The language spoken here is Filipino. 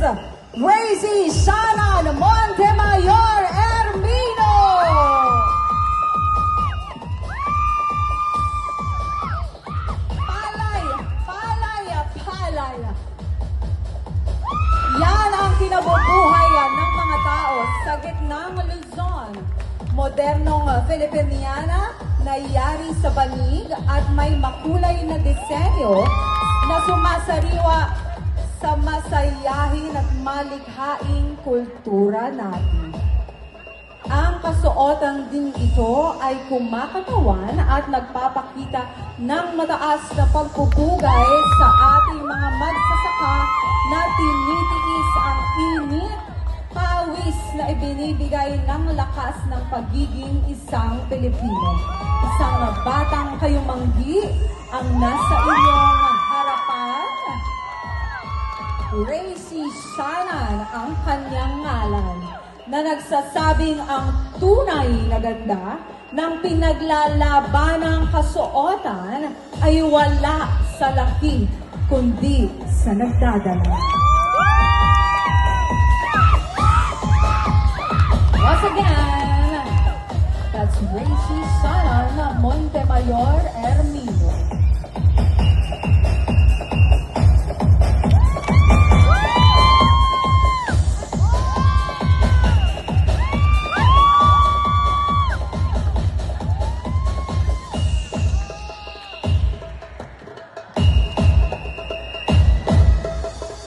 Gracie Shanan Montemayor Ermino. Palay. Yan ang kinabubuhayan ng mga tao sa gitnang Luzon. Modernong Filipiniana na yari sa banig at may makulay na disenyo na sumasariwa sa masayahin at malikhaing kultura natin. Ang kasuotan din ito ay kumakatawan at nagpapakita ng mataas na pagpupugay sa ating mga magsasaka na tinitiis ang init, pawis na ibinibigay ng lakas ng pagiging isang Pilipino. Isang batang kayumanggi ang nasa inyong harapan. Gracie Shanan ang kanyang ngalan, na nagsasabing ang tunay na ganda ng pinaglalabanang kasuotan ay wala sa laki, kundi sa nagdadala. Once again, that's Gracie Shanan Montemayor Ermino.